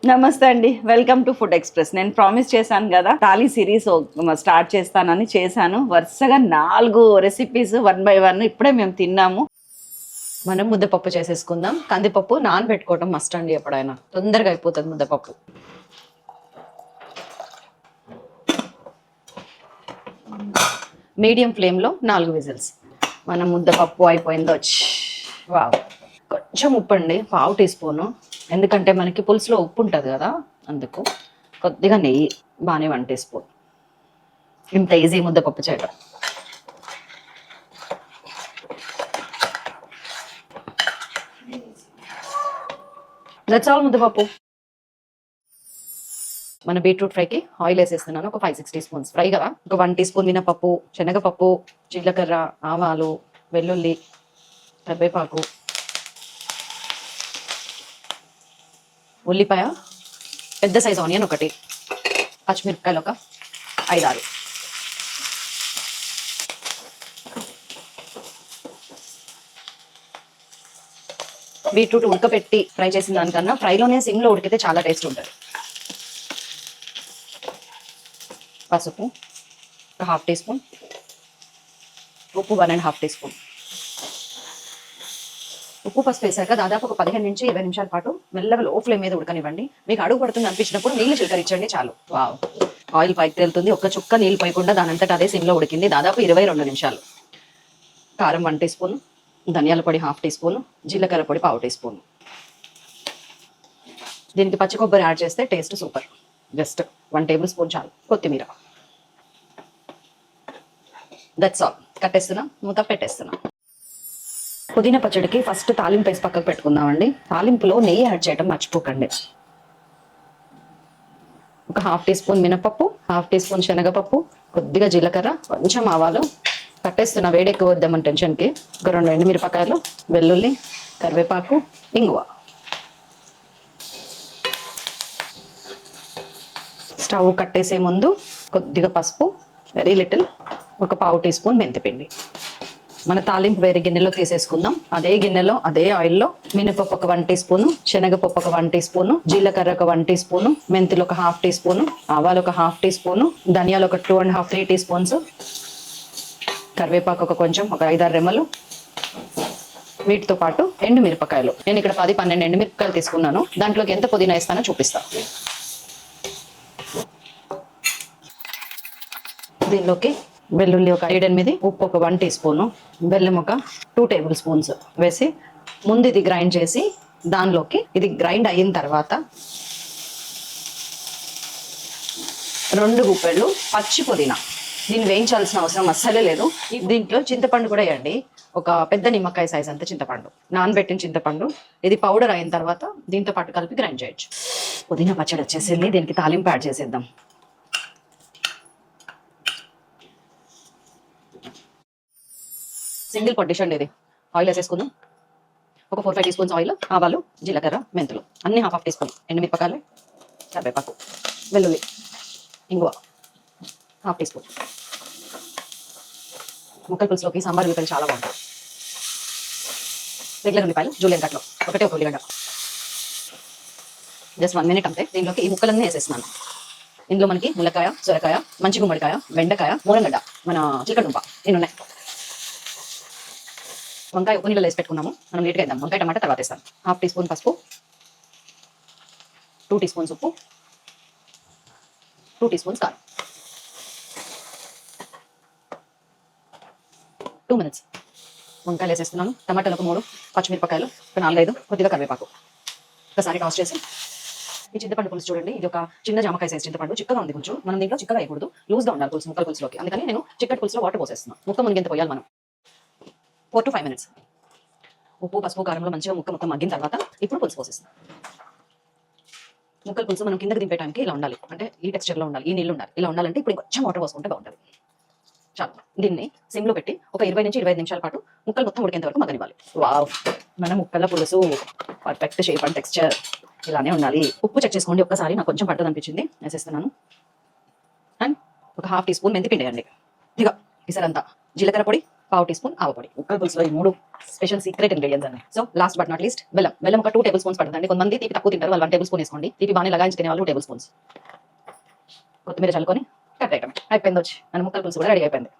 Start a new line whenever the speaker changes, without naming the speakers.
నమస్తే అండి, welcome to food express. నేను ప్రామిస్ చేశాను కదా, తాళీ సిరీస్ స్టార్ట్ చేస్తానని చేశాను. వరుసగా 4 రెసిపీస్ 1 by 1 ఇప్పుడే మేము తిన్నాము. మనం ముద్దపప్పు చేసేసుకుందాం. కందిపప్పు నానబెట్టుకోవడం మస్ట్ అండి, ఎప్పుడైనా తొందరగా అయిపోతుంది ముద్దపప్పు. మీడియం ఫ్లేమ్లో 4 విజిల్స్. మన ముద్దపప్పు అయిపోయిందో. వావ్. కొంచెం ఉప్పు అండి, 1/2 టీ స్పూను. ఎందుకంటే మనకి పులుసులో ఉప్పు ఉంటుంది కదా, అందుకు. కొద్దిగా నెయ్యి, బాగానే 1 టీ స్పూన్. ఇంత ఈజీ ముద్దపప్పు చేయడం. దట్స్ ఆల్ ముద్దపప్పు. మన బీట్రూట్ ఫ్రైకి ఆయిల్ వేసేస్తున్నాను, ఒక 5-6 టీ స్పూన్స్. ఫ్రై కదా, ఒక 1 టీ స్పూన్ మినపప్పు, శనగపప్పు, జీలకర్ర, ఆవాలు, వెల్లుల్లి, కరివేపాకు, ఉల్లిపాయ, పెద్ద సైజ్ ఆనియన్ ఒకటి, పచ్చిమిరపకాయలు ఒక 5-6. బీట్రూట్ ఉడకపెట్టి ఫ్రై చేసిన దానికన్నా ఫ్రైలోనే సిమ్లో ఉడికితే చాలా టేస్ట్ ఉంటుంది. పసుపు ఒక 1/2 టీ స్పూన్, ఉప్పు 1.5 టీ స్పూన్. ఉప్పు పసుపు వేసాక దాదాపు ఒక 15 నుంచి 20 నిమిషాల పాటు మెల్లగా లో ఫ్లేమ్ మీద ఉడకనివ్వండి. మీకు అడుగు పడుతుంది అనిపించినప్పుడు నీళ్లు చిలకరించండి చాలు. వావ్, ఆయిల్ పైకి తేలుతుంది. ఒక్క చుక్క నీళ్ళు పోయకుండా దానంతట అదే సిమ్లో ఉడికింది. దాదాపు 22 నిమిషాలు. కారం 1 టీ స్పూన్, ధనియాల పొడి 1/2 టీ స్పూన్, జీలకర్ర పొడి 1/4 టీ స్పూన్. దీనికి పచ్చి కొబ్బరి యాడ్ చేస్తే taste super. Just 1 table spoon చాలు. కొత్తిమీర. That's all. కట్టేస్తున్నా, మూత పెట్టేస్తున్నా. పుదీనా పచ్చడికి ఫస్ట్ తాలింపు వేసి పక్కకు పెట్టుకుందామండి. తాలింపులో నెయ్యి యాడ్ చేయడం మర్చిపోకండి. ఒక 1/2 టీ స్పూన్ మినపప్పు, 1/2 టీ స్పూన్ శనగపప్పు, కొద్దిగా జీలకర్ర, కొంచెం ఆవాలు. కట్టేస్తున్న, వేడి ఎక్కువ వద్దామని టెన్షన్కి. ఒక 2 ఎండుమిరపకాయలు, వెల్లుల్లి, కరివేపాకు, ఇంగువ. స్టవ్ కట్టేసే ముందు కొద్దిగా పసుపు, వెరీ లిటిల్, ఒక 1/4 టీ స్పూన్ మెంతిపిండి. మన తాలింపు వేరే గిన్నెలో తీసేసుకుందాం. అదే గిన్నెలో అదే ఆయిల్లో మినపప్పు ఒక 1 టీ స్పూను, శనగపప్పు ఒక 1 టీ స్పూను, జీలకర్ర ఒక 1 టీ స్పూను, మెంతులు ఒక 1/2 టీ స్పూను, ఆవాలు ఒక 1/2 టీ స్పూను, ధనియాలు ఒక 2.5-3 టీ స్పూన్స్, కరివేపాకు ఒక కొంచెం, ఒక 5-6 రెమ్మలు. వీటితో పాటు ఎండు మిరపకాయలు. నేను ఇక్కడ 10-12 ఎండు మిరపకాయలు తీసుకున్నాను. దాంట్లోకి ఎంత పుదీనా వేస్తానో చూపిస్తా. దీనిలోకి వెల్లుల్లి ఒక 7-8, ఉప్పు ఒక 1 టీ స్పూను, బెల్లం ఒక 2 టేబుల్ స్పూన్స్ వేసి ముందు ఇది గ్రైండ్ చేసి, దానిలోకి ఇది గ్రైండ్ అయిన తర్వాత 2 గుప్పెళ్ళు పచ్చి పుదీనా. దీన్ని వేయించాల్సిన అవసరం అస్సలే లేదు. దీంట్లో చింతపండు కూడా వేయండి. ఒక పెద్ద నిమ్మకాయ సైజ్ అంత చింతపండు, నానబెట్టిన చింతపండు. ఇది పౌడర్ అయిన తర్వాత దీంతో పాటు కలిపి గ్రైండ్ చేయొచ్చు. పుదీనా పచ్చడి వచ్చేసింది. దీనికి తాలింపు యాడ్ చేసేద్దాం. సింగిల్ పొడి డిష్ అండి ఇది. ఆయిల్ వేసేసుకుందాం. ఒక 4-5 టీ స్పూన్స్ ఆయిల్, ఆవాలు, జీలకర్ర, మెంతులు అన్ని 1/2 టీ స్పూన్, ఎండుమిరపకాయలు, కరివేపాకు, వెల్లుల్లి, ఇంగువ 1/2 టీ స్పూన్. ముక్కల పులుసులోకి సాంబార్ ఉల్లిపాయలు చాలా బాగుంటాయి. రెగ్యులర్ ఉల్లిపాయలు జూలియన్ కట్లో ఒకటే ఒక ఉల్లిగడ్డ. జస్ట్ 1 మినిట్ అంతే. దీనిలోకి ఈ ముక్కలన్నీ వేసేస్తున్నాను. ఇందులో మనకి ములక్కాయ, సొరకాయ, మంచి గుమ్మడికాయ, బెండకాయ, మూలంగడ్డ, మన చికెన్ దుంప ఇన్ని ఉన్నాయి. వంకాయ ఉప్పు నీళ్ళు వేసి పెట్టుకున్నాము. మనం నీట్గా వేద్దాం. వంకాయ టమాటా తర్వాత వేస్తాం. 1/2 టీ స్పూన్ పసుపు, 2 టీ స్పూన్స్ ఉప్పు, 2 టీ స్పూన్స్ కారం. 2 మినిట్స్. వంకాయలు వేసేస్తున్నాను. టమాటాలు ఒక 3, పచ్చిమిరపకాయలు ఒక 4-5, కొద్దిగా కరివేపాకు. ఒకసారి టాస్ చేసి, ఈ చింతపండు పులుసు చూడండి. ఇది ఒక చిన్న జామకాయ సైజ్ చింతపండు. చిక్కగా ఉంది కొంచెం. మనం దీంట్లో చిక్కగా వేయకూడదు, లూజ్గా ఉండాలి పులుసు, ముక్కల పులుసులోకి. అందుకని నేను చిక్కటి పులుసులో వాటర్ పోసేస్తున్నాను. ముక్క మునిగేంత పోయాలి మనం. 4 to 5 మినిట్స్. ఉప్పు పసుపు కారంలో మంచిగా ముక్క మగ్గిన తర్వాత ఇప్పుడు పులుసు పోసేస్తాం. ముక్కల పులుసు మనం కిందకి దింపే టైంకి ఇలా ఉండాలి. అంటే ఈ టెక్స్చర్లో ఉండాలి, ఈ నీళ్ళు ఉండాలి. ఇలా ఉండాలంటే ఇప్పుడు కొంచెం వాటర్ పోసుకుంటే బాగుంటుంది. చాలు. దీన్ని సిమ్లో పెట్టి ఒక 20 నుంచి 25 నిమిషాల పాటు ముక్కలు మొత్తం ఉడికేంత వరకు మగ్గనివ్వాలి. వావ్, మన ముక్కల పులుసు పర్ఫెక్ట్ షేప్ అండ్ టెక్స్చర్ ఇలానే ఉండాలి. ఉప్పు చెక్ చేసుకోండి ఒక్కసారి. నాకు కొంచెం పట్టదు అనిపించింది, వేసేస్తున్నాను. అండ్ ఒక 1/2 టీ స్పూన్ మెంతిపిండి వేయండి. ఇక ఇసరంతా జీలకర్ర పొడి, పావు టీ స్పూన్ ఆవపొడి. ముక్కల పులుసులో ఈ 3 స్పెషల్ సీక్రెట్ ఇంగ్రీడియంట్స్ అన్ని. So last but not least బెల్లం. బెల్లం ఒక 2 టేబుల్ స్పూన్స్ పడుతుంది. కొంతమంది తీపి తక్కువ తింటారు, వాళ్ళు 1 టేబుల్ స్పూన్ వేసుకోండి. తీపి బాగానే లగాయించుకునే వాళ్ళు 2 టేబుల్ స్పూన్స్. కొత్తిమీర చల్లుకొని కట్ చేయటం అయిపోయింది. వచ్చి మన ముక్కల పులుసు కూడా రెడీ అయిపోయింది.